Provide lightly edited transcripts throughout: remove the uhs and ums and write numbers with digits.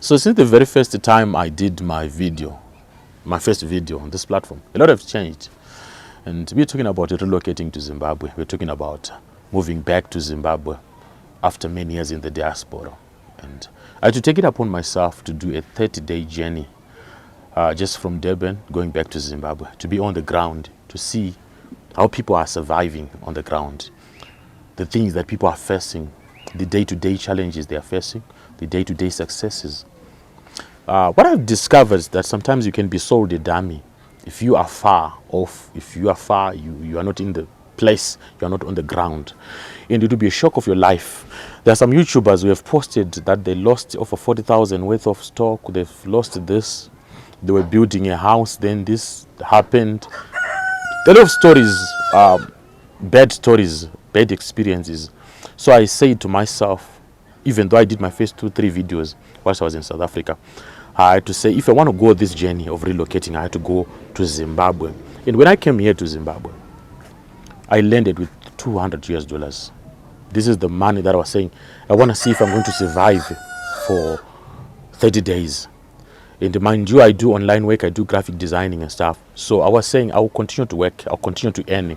So since the very first time I did my first video on this platform, a lot has changed. And we're talking about relocating to Zimbabwe. We're talking about moving back to Zimbabwe after many years in the diaspora. And I had to take it upon myself to do a 30-day journey just from Durban going back to Zimbabwe, to be on the ground, to see how people are surviving on the ground, the things that people are facing, the day-to-day challenges they are facing, the day-to-day successes. What I've discovered is that sometimes you can be sold a dummy. If you are far off, you are not in the place, you are not on the ground. And it will be a shock of your life. There are some YouTubers who have posted that they lost over 40,000 worth of stock, they've lost this, they were building a house, then this happened. A lot of stories, bad stories, bad experiences. So I said to myself, even though I did my first 2-3 videos whilst I was in South Africa, I had to say, if I want to go this journey of relocating, I had to go to Zimbabwe. And when I came here to Zimbabwe, I landed with $200 US. This is the money that I was saying, I want to see if I'm going to survive for 30 days. And mind you, I do online work, I do graphic designing and stuff. So I was saying I will continue to work, I'll continue to earn,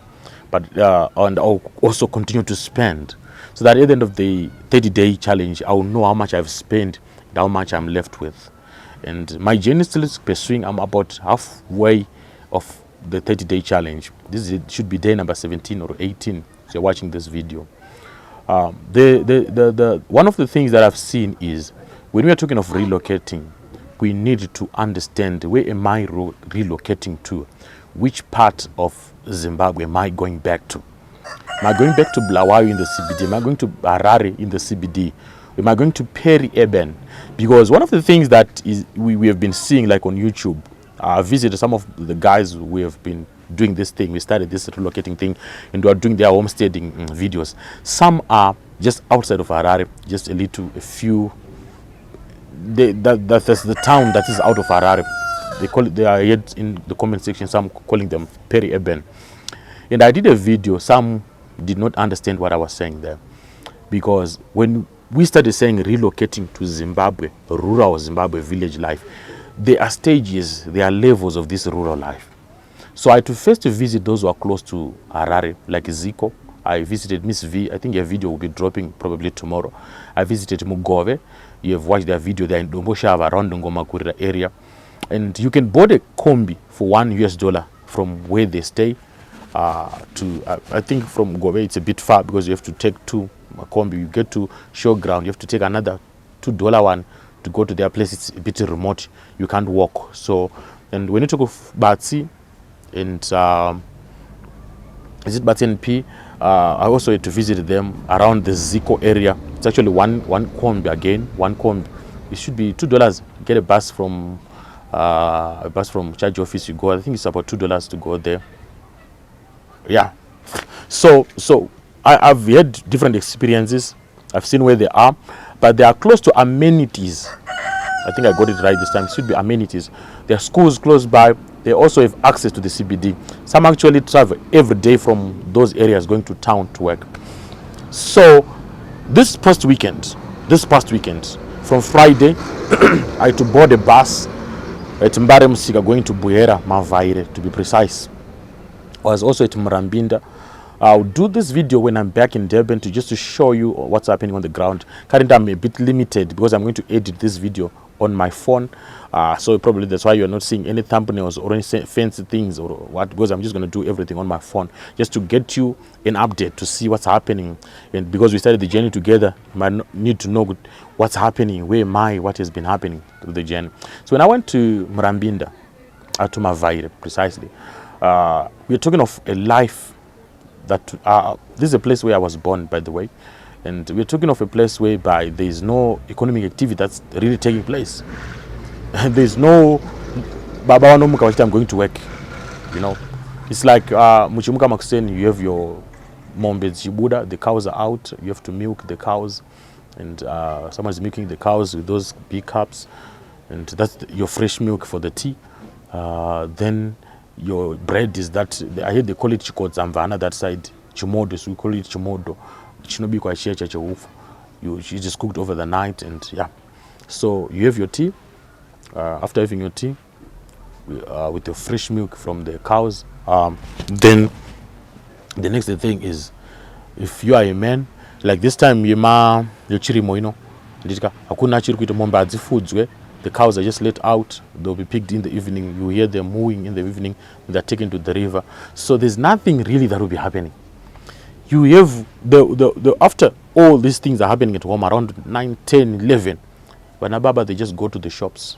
but and I'll also continue to spend. So that at the end of the 30-day challenge, I will know how much I've spent and how much I'm left with. And my journey still is pursuing. I'm about halfway of the 30-day challenge. Should be day number 17 or 18. So you're watching this video. One of the things that I've seen is when we are talking of relocating, we need to understand, where am I relocating to? Which part of Zimbabwe am I going back to? Am I going back to Bulawayo in the CBD? Am I going to Harare in the CBD? Am I going to peri-urban? Because one of the things that we have been seeing, like on YouTube, I visited some of the guys who have been doing this thing. We started this relocating thing and we are doing their homesteading videos. Some are just outside of Harare, just a few. That's the town that is out of Harare. They are here in the comment section, some calling them peri-urban. And I did a video, some did not understand what I was saying there. Because when we started saying relocating to Zimbabwe, rural Zimbabwe village life, there are stages, there are levels of this rural life. So I had to first visit those who are close to Harare, like Zico. I visited Miss V. I think a video will be dropping probably tomorrow. I visited Mugove. You have watched their video. They're in Domboshava, around the Ngomakurira area. And you can board a combi for $1 from where they stay to, I think from Gove it's a bit far because you have to take two combi. You get to showground, you have to take another $2 one to go to their place. It's a bit remote. You can't walk. So, and when you talk of Batsi and is it Batsi and P? I also had to visit them around the Zico area. It's actually one combi again. One combi. It should be $2. Get a bus from charge office. You go. I think it's about $2 to go there. Yeah. So I've had different experiences. I've seen where they are, but they are close to amenities. I think I got it right this time. It should be amenities. There are schools close by. They also have access to the CBD. Some actually travel every day from those areas going to town to work. So this past weekend, from Friday, I had to board a bus at Mbare Musika going to Buhera, Mavaire to be precise. I was also at Murambinda. I'll do this video when I'm back in Durban just to show you what's happening on the ground. Currently I'm a bit limited because I'm going to edit this video on my phone. So probably that's why you're not seeing any thumbnails or any fancy things or what, because I'm just going to do everything on my phone just to get you an update to see what's happening. And because we started the journey together, you might need to know what's happening, where am I, what has been happening to the journey. So when I went to Murambinda, to Mavaire precisely, we're talking of a life that this is a place where I was born, by the way, and we're talking of a place whereby there is no economic activity that's really taking place. There's no Baba no muka I'm going to work. You know, it's like Muchimuka Maksen, you have your Mombez Jibuda, the cows are out, you have to milk the cows, and someone's milking the cows with those big cups, and that's your fresh milk for the tea. Then your bread is that, I heard they call it chikodzamvana that side, chimodo, so we call it chimodo. Chinobi kwa cheche. You just cooked over the night, and yeah. So you have your tea. After having your tea, with your fresh milk from the cows, then the next thing is, if you are a man, like this time yochirimo, nditika hakuna chiri kuita mombe hadzifudzwe. The cows are just let out, they'll be picked in the evening, you hear them mooing in the evening, they're taken to the river. So there's nothing really that will be happening. You have the after all these things are happening at home around 9, 10, 11, Banababa, they just go to the shops,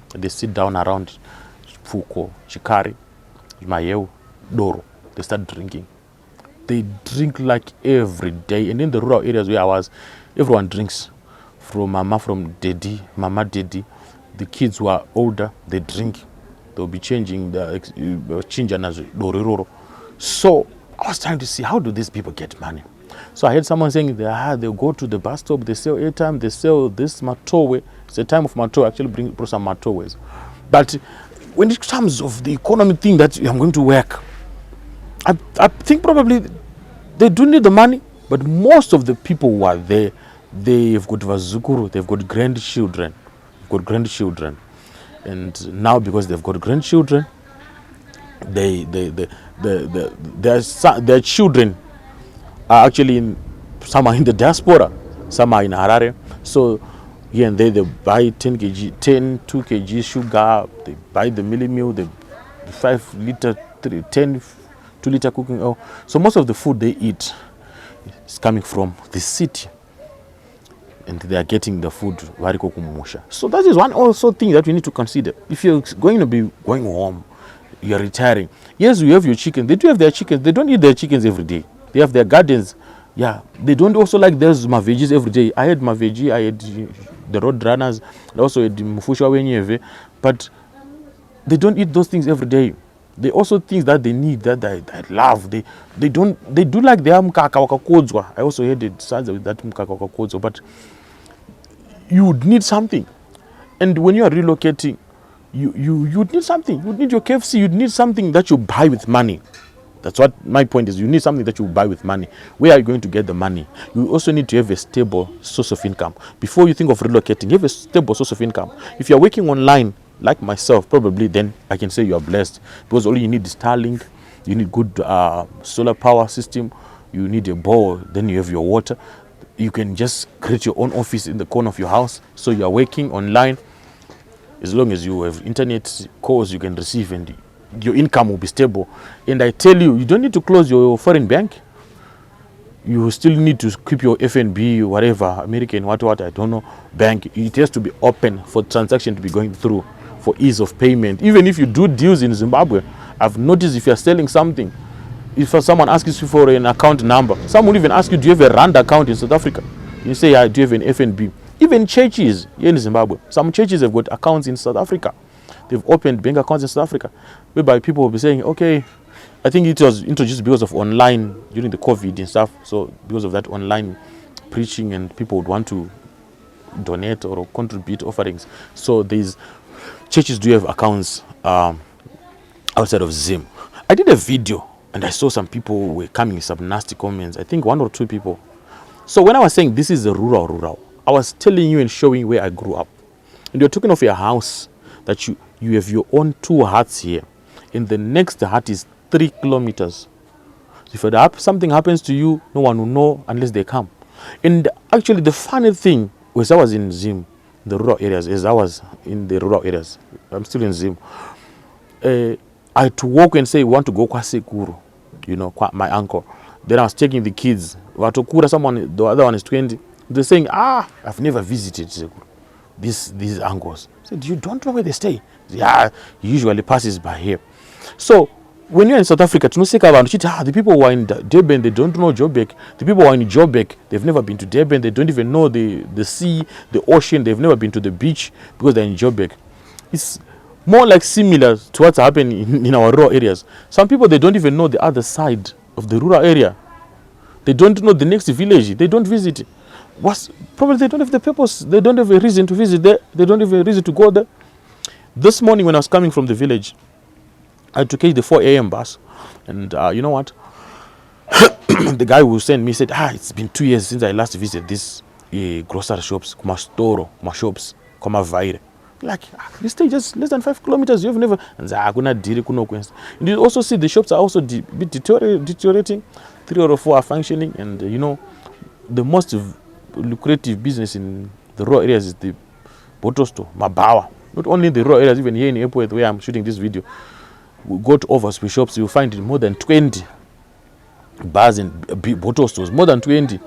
they sit down around Fuko, Chikari, Mayeu, Doro, they start drinking. They drink like every day. And in the rural areas where I was, everyone drinks. From mama, from daddy, mama, daddy. The kids who are older, they drink. They'll be changing the So I was trying to see, how do these people get money? So I heard someone saying they'll go to the bus stop, they sell airtime, they sell this matowe. It's the time of matowe, actually bring some matowes. But when it comes of the economy thing that I'm going to work, I think probably they do need the money, but most of the people who are there, they've got vazukuru, they've got grandchildren. And now because they've got grandchildren, their children are actually some are in the diaspora, some are in Harare. So here and there they buy 2 kg sugar, they buy the milli meal, the 5 liter, 2-liter cooking oil. So most of the food they eat is coming from the city, and they are getting the food variko kumusha. So that is one also thing that we need to consider. If you're going to be going home, you're retiring. Yes, you have your chickens. They do have their chickens. They don't eat their chickens every day. They have their gardens. Yeah, they don't also like those my veggies every day. I had my veggie, I had the road runners, I also had mufusha wenyeve, but they don't eat those things every day. They also things that they need, that I love. They do like their mkaka wakakodzwa. I also had it with that mkaka wakakodzwa, but you would need something. And when you are relocating, you need something. You need your KFC. You need something that you buy with money. That's what my point is. You need something that you buy with money. Where are you going to get the money? You also need to have a stable source of income. Before you think of relocating, you have a stable source of income. If you're working online, like myself, probably then I can say you are blessed, because all you need is Starlink, you need good solar power system, you need a bowl, then you have your water. You can just create your own office in the corner of your house. So you are working online. As long as you have internet calls you can receive, and your income will be stable. And I tell you, you don't need to close your foreign bank. You still need to keep your FNB, whatever, American, what, I don't know, bank. It has to be open for transaction to be going through, for ease of payment. Even if you do deals in Zimbabwe, I've noticed if you're selling something, if someone asks you for an account number, some will even ask you, do you have a RAND account in South Africa? You say, yeah, do you have an FNB? Even churches here in Zimbabwe, some churches have got accounts in South Africa. They've opened bank accounts in South Africa, whereby people will be saying, okay, I think it was introduced because of online during the COVID and stuff. So because of that online preaching, and people would want to donate or contribute offerings. So these churches do have accounts outside of Zim. I did a video and I saw some people were coming with some nasty comments. I think 1 or 2 people. So when I was saying this is a rural, I was telling you and showing where I grew up. And you're talking of a house that you have your own 2 huts here. And the next hut is 3 kilometers. So if something happens to you, no one will know unless they come. And actually the funny thing was, I was in Zim, the rural areas, I'm still in Zim. I had to walk and say, we want to go kwa Sekuru, my uncle. Then I was taking the kids. Someone, the other one is 20. They're saying, I've never visited Sekuru. These uncles. I said, you don't know where they stay? Yeah, he usually passes by here. So when you're in South Africa, the people who are in Durban, they don't know Joburg. The people who are in Joburg, they've never been to Durban. They don't even know the sea, the ocean. They've never been to the beach because they're in Joburg. It's more like similar to what's happening in our rural areas. Some people, they don't even know the other side of the rural area. They don't know the next village. They don't visit it. Probably they don't have the purpose. They don't have a reason to visit there. They don't have a reason to go there. This morning when I was coming from the village, I had to catch the 4 a.m. bus. And you know what? The guy who sent me said, it's been 2 years since I last visited this grocery shops, my shops. kwamavhaire. Like, this stage just less than 5 kilometers, you've never, and you also see the shops are also bit deteriorating. 3 or 4 are functioning, and you know, the most lucrative business in the rural areas is the bottle store, Mabawa. Not only in the rural areas, even here in Airport where I'm shooting this video, we go to overspeed shops, you'll find more than 20 bars and bottle stores, more than 20.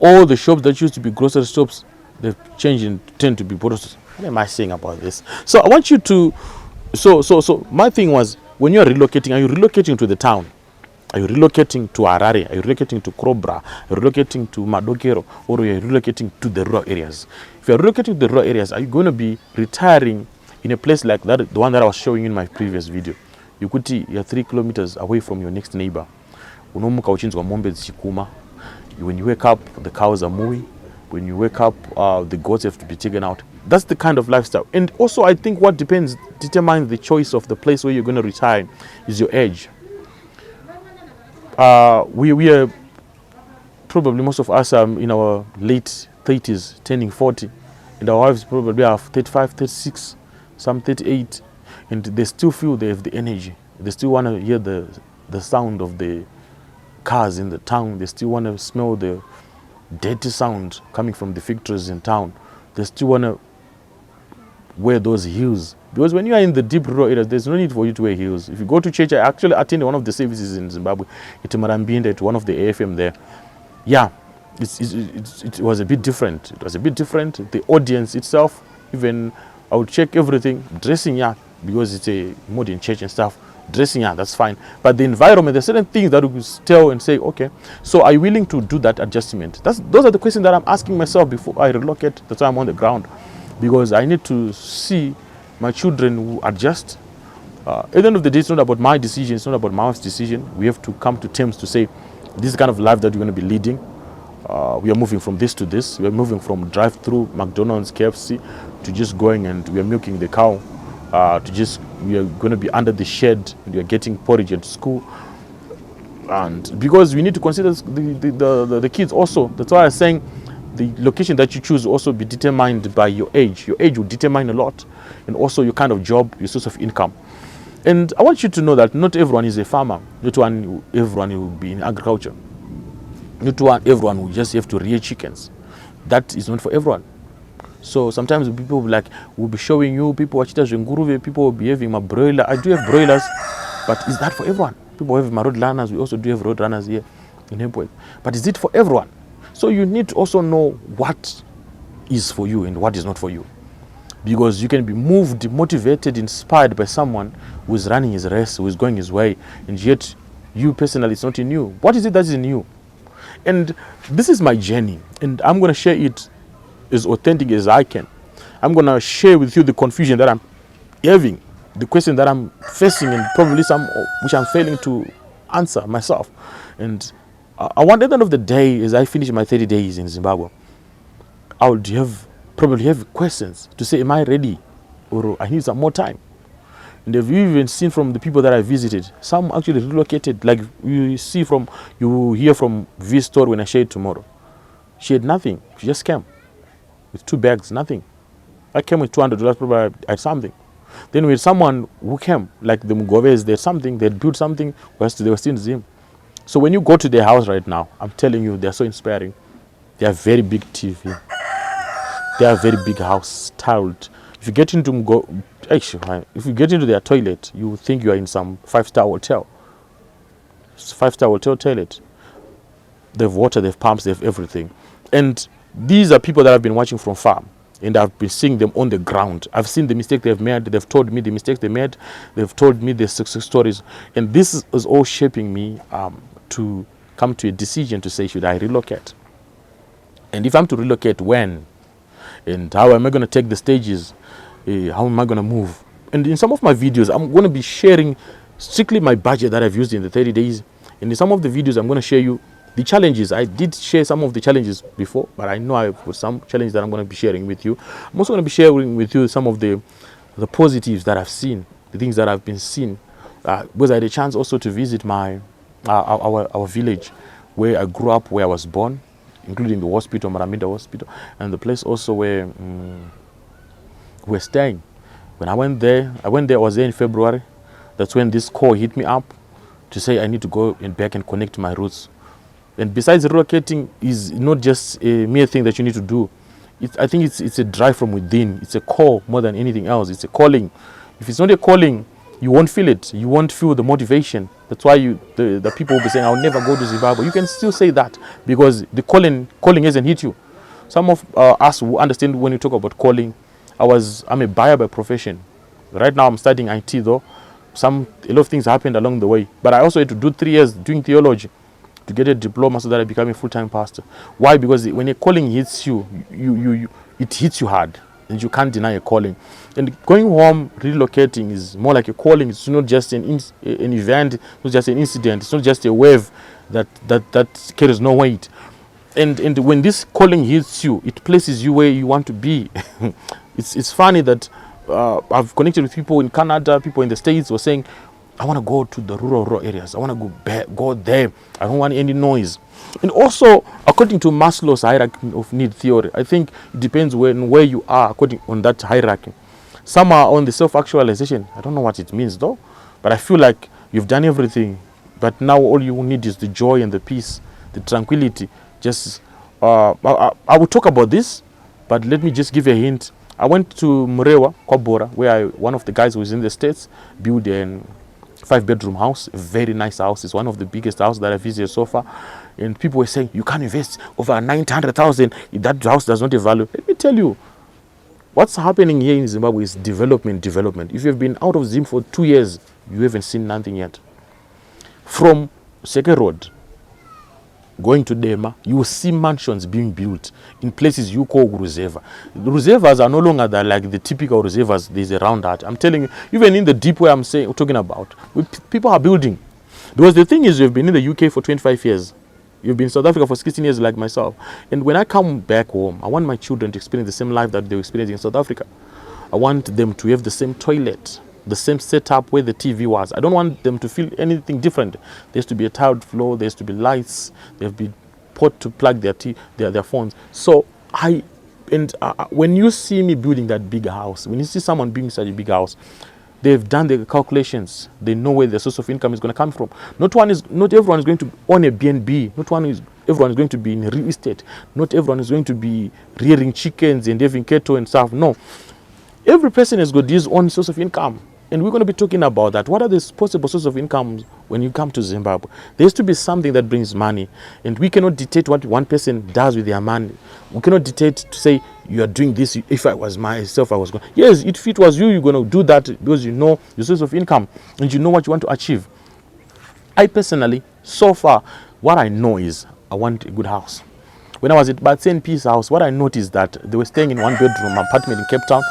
All the shops that used to be grocery shops, they've changed and tend to be bottle stores. What am I saying about this? So I want you to, so my thing was, when you're relocating, are you relocating to the town? Are you relocating to Harare? Are you relocating to Krobra? Are you relocating to Madokero? Or are you relocating to the rural areas? If you're relocating to the rural areas, are you going to be retiring in a place like that, the one that I was showing in my previous video? You could see you're 3 kilometers away from your next neighbor. When you wake up, the cows are mooing. When you wake up, the goats have to be taken out. That's the kind of lifestyle. And also, I think what determines the choice of the place where you're going to retire is your age. We are probably, most of us are in our late 30s, turning 40. And our wives probably are 35, 36, some 38. And they still feel they have the energy. They still want to hear the sound of the cars in the town. They still want to smell the dirty sound coming from the factories in town. They still want to wear those heels. Because when you are in the deep rural areas, there's no need for you to wear heels. If you go to church, I actually attended one of the services in Zimbabwe, at Marambinde, at one of the AFM there. Yeah, it was a bit different. It was a bit different. The audience itself, even I would check everything. Dressing, yeah, because it's a modern church and stuff. Dressing, yeah, that's fine. But the environment, there's certain things that we tell and say, okay, so are you willing to do that adjustment? Those are the questions that I'm asking myself before I relocate. That's why I'm on the ground. Because I need to see my children who adjust. At the end of the day, it's not about my decision, it's not about my wife's decision. We have to come to terms to say, this is the kind of life that we're going to be leading. We are moving from this to this. We are moving from drive-through McDonald's, KFC, to just going and we are milking the cow. We are going to be under the shed and we are getting porridge at school. And because we need to consider the kids also. That's why I'm saying the location that you choose will also be determined by your age. Your age will determine a lot. And also your kind of job, your source of income. And I want you to know that not everyone is a farmer. Not everyone will be in agriculture. Not everyone will just have to rear chickens. That is not for everyone. So sometimes people will be showing you, people watch nguruve, people will be having my broiler. I do have broilers, but is that for everyone? People have my road runners. We also do have road runners here in Hempwell. But is it for everyone? So you need to also know what is for you and what is not for you. Because you can be moved, motivated, inspired by someone who is running his race, who is going his way, and yet you personally, it's not in you. What is it that is in you? And this is my journey, and I'm going to share it as authentic as I can. I'm going to share with you the confusion that I'm having, the question that I'm facing, and probably some which I'm failing to answer myself. And I want at the end of the day, as I finish my 30 days in Zimbabwe, I would probably have questions to say, am I ready? Or I need some more time. And have you even seen from the people that I visited, some actually relocated, like you hear from V's story when I share it tomorrow. She had nothing. She just came with 2 bags, nothing. I came with $200, probably I had something. Then with someone who came, like the Mugoves, they had something, they had built something, they were still in Zim. So when you go to their house right now, I'm telling you, they're so inspiring. They have very big TV. They have very big house, tiled. If you get into their toilet, you think you are in some 5-star hotel. 5-star hotel toilet. They have water, they have pumps, they have everything. And these are people that I've been watching from far. And I've been seeing them on the ground. I've seen the mistakes they've made. They've told me the mistakes they made. They've told me their success stories. And this is all shaping me to come to a decision to say, should I relocate? And if I'm to relocate, when? And how am I going to take the stages? How am I going to move? And in some of my videos, I'm going to be sharing strictly my budget that I've used in the 30 days. And in some of the videos, I'm going to share you the challenges. I did share some of the challenges before, but I know I've got some challenges that I'm going to be sharing with you. I'm also going to be sharing with you some of the positives that I've seen, the things that I've been seeing. Because I had a chance also to visit our village where I grew up, where I was born, including the hospital, Marambinde Hospital, and the place also where were staying. When I went there, I was there in February. That's when this call hit me up to say I need to go and back and connect to my roots. And besides, relocating is not just a mere thing that you need to do. I think it's a drive from within. It's a call more than anything else. It's a calling. If it's not a calling, you won't feel it. You won't feel the motivation. That's why the people will be saying, I'll never go to Zimbabwe. You can still say that because the calling hasn't hit you. Some of us who understand when you talk about calling, I'm a buyer by profession. Right now I'm studying IT though. A lot of things happened along the way. But I also had to do 3 years doing theology to get a diploma so that I become a full-time pastor. Why? Because when a calling hits you, it hits you hard. And you can't deny a calling. And going home, relocating is more like a calling. It's not just an event, it's not just an incident, it's not just a wave that carries no weight. And when this calling hits you, it places you where you want to be. It's funny that I've connected with people in Canada, people in the States who are saying, I want to go to the rural areas. I want to go there. I don't want any noise. And also, according to Maslow's hierarchy of need theory, I think it depends where you are according on that hierarchy. Some are on the self-actualization. I don't know what it means though, but I feel like you've done everything. But now all you need is the joy and the peace, the tranquility. Just, I will talk about this, but let me just give a hint. I went to Murewa, Kwabora, where one of the guys who was in the States built a 5-bedroom house, a very nice house. It's one of the biggest houses that I visited so far. And people were saying, you can't invest over 900,000 if that house does not have value. Let me tell you, what's happening here in Zimbabwe is development. If you've been out of Zim for 2 years, you haven't seen nothing yet. From Seke Road, going to Dema, you will see mansions being built in places you call Ruseva. The Rusevas are no longer like the typical Rusevas there's around that. I'm telling you, even in the deep where I'm talking about, people are building. Because the thing is, you've been in the UK for 25 years. You've been in South Africa for 16 years like myself. And when I come back home, I want my children to experience the same life that they were experiencing in South Africa. I want them to have the same toilet, the same setup where the TV was. I don't want them to feel anything different. There has to be a tiled floor, there has to be lights, there has to be port to plug their phones. So when you see me building that big house, when you see someone building such a big house, they've done the calculations. They know where the source of income is going to come from. Not everyone is going to own a B&B. Everyone is going to be in real estate. Not everyone is going to be rearing chickens and having cattle and stuff. No. Every person has got his own source of income. And we're going to be talking about that. What are the possible sources of income when you come to Zimbabwe? There has to be something that brings money. And we cannot dictate what one person does with their money. We cannot dictate to say, you are doing this. If I was myself, I was going. Yes, if it was you, you're going to do that because you know your source of income and you know what you want to achieve. I personally, so far, what I know is I want a good house. When I was at Batsen Peace House, what I noticed that they were staying in 1-bedroom apartment in Cape Town.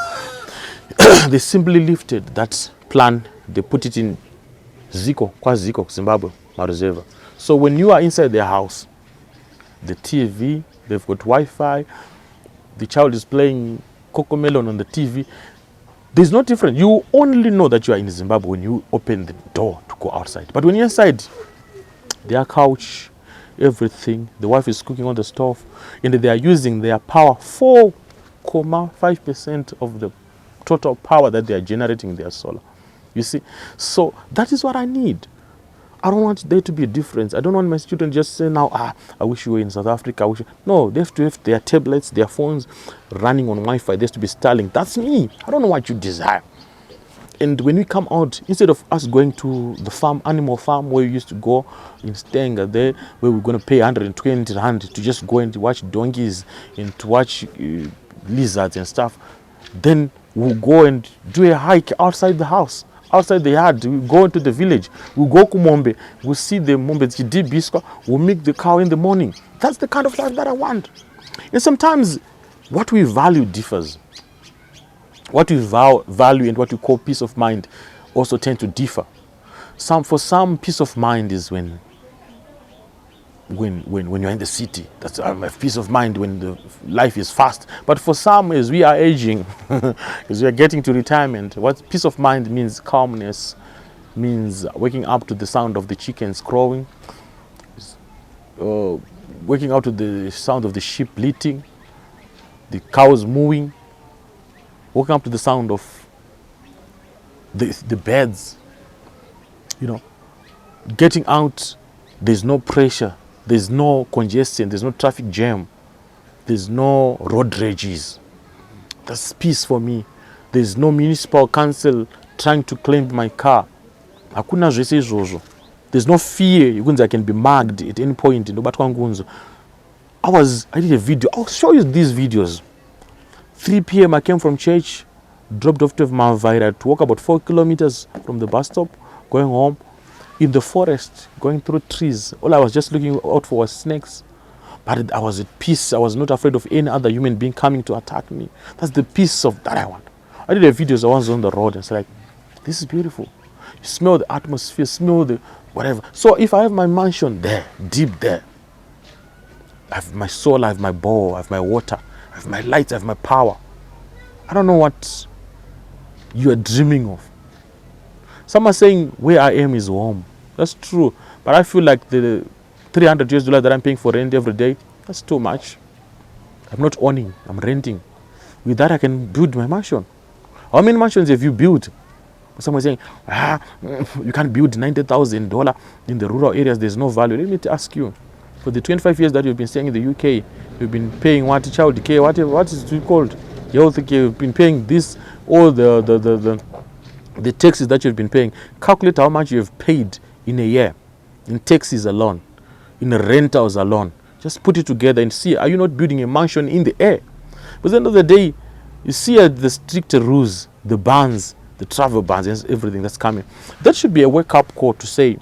They simply lifted that plan, they put it in Ziko, Zimbabwe, Maruzeva. So when you are inside their house, the TV, they've got Wi-Fi, the child is playing Cocomelon on the TV, there's no difference. You only know that you are in Zimbabwe when you open the door to go outside. But when you're inside, their couch, everything, the wife is cooking on the stove, and they are using their power, 4.5% of the total power that they are generating their solar. You see, so that is what I need. I don't want there to be a difference. I don't want my children just say now, I wish you were in South Africa. No, they have to have their tablets, their phones running on Wi-Fi. There has to be Starlink. That's me. I don't know what you desire. And when we come out, instead of us going to the farm, animal farm, where we used to go in Stenga there, where we're going to pay 120 rand to just go and watch donkeys and to watch lizards and stuff, then we'll go and do a hike outside the house, outside the yard. We'll go into the village. We'll go to Mombe. We'll see the Mombe. We'll milk the cow in the morning. That's the kind of life that I want. And sometimes what we value differs. What we value and what we call peace of mind also tend to differ. For some, peace of mind is when you're in the city. That's peace of mind when the life is fast. But for some, as we are aging, as we are getting to retirement, what peace of mind means, calmness, means waking up to the sound of the chickens crowing, waking up to the sound of the sheep bleating, the cows mooing, waking up to the sound of the birds, you know, getting out, there's no pressure, there's no congestion, there's no traffic jam, there's no road rages. That's peace for me. There's no municipal council trying to claim my car. Hakuna zvese izvozvo. There's no fear yokunzi I can be mugged at any point. I did a video. I'll show you these videos. 3 p.m. I came from church, dropped off to Mavira to walk about 4 kilometers from the bus stop, going home, in the forest, going through trees. All I was just looking out for was snakes. But I was at peace. I was not afraid of any other human being coming to attack me. That's the peace of that I want. I did a video. I was on the road and it's like, this is beautiful. You smell the atmosphere, smell the whatever. So if I have my mansion there, deep there, I have my soul, I have my bowl, I have my water, I have my lights, I have my power. I don't know what you are dreaming of. Some are saying where I am is home. That's true. But I feel like the $300 that I'm paying for rent every day, that's too much. I'm not owning, I'm renting. With that I can build my mansion. How many mansions have you built? Someone saying, you can't build $90,000 in the rural areas, there's no value. Let me ask you, for the 25 years that you've been staying in the UK, you've been paying what, child care, whatever, what is it called? Health care, you've been paying this, all the taxes that you've been paying. Calculate how much you've paid in a year, in taxes alone, in rentals alone. Just put it together and see, are you not building a mansion in the air? But at the end of the day, you see the strict rules, the bans, the travel bans, and everything that's coming. That should be a wake-up call to say,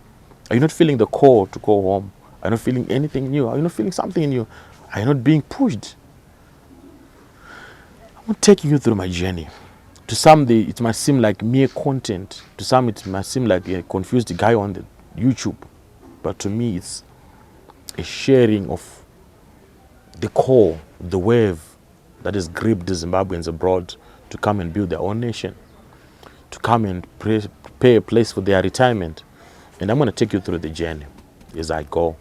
are you not feeling the call to go home? Are you not feeling anything new? Are you not feeling something new? Are you not being pushed? I'm taking you through my journey. To some, it might seem like mere content. To some, it might seem like a confused guy on the YouTube. But to me, it's a sharing of the call, the wave that has gripped the Zimbabweans abroad to come and build their own nation, to come and prepare a place for their retirement. And I'm going to take you through the journey as I go.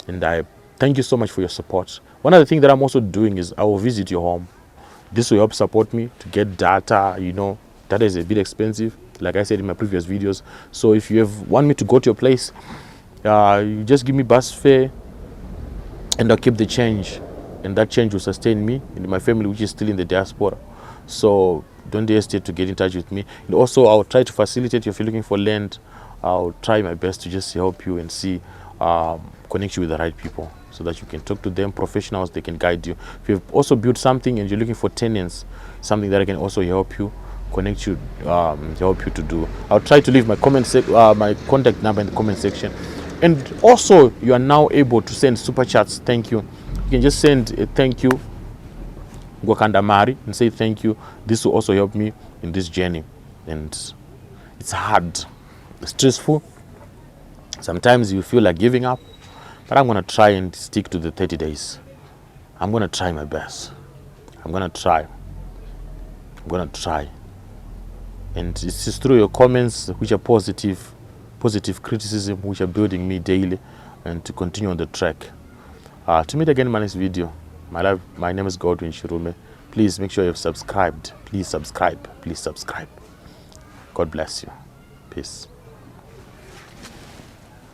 And I thank you so much for your support. One of the things that I'm also doing is I will visit your home. This will help support me to get data. You know, data is a bit expensive, like I said in my previous videos. So if you want me to go to your place, you just give me bus fare and I'll keep the change. And that change will sustain me and my family, which is still in the diaspora. So don't hesitate to get in touch with me. And also, I'll try to facilitate you if you're looking for land. I'll try my best to just help you and see, connect you with the right people so that you can talk to them, professionals, they can guide you. If you've also built something and you're looking for tenants, something that I can also help you, connect you, help you to do. I'll try to leave my my contact number in the comment section. And also, you are now able to send super chats. Thank you. You can just send a thank you, Gwakanda Mari, and say thank you. This will also help me in this journey. And it's hard, it's stressful. Sometimes you feel like giving up, but I'm going to try and stick to the 30 days. I'm going to try my best. I'm going to try. And it's just through your comments, which are positive criticism, which are building me daily and to continue on the track. To meet again in my next video, my name is Godwin Shirume. Please make sure you've subscribed. Please subscribe. God bless you. Peace.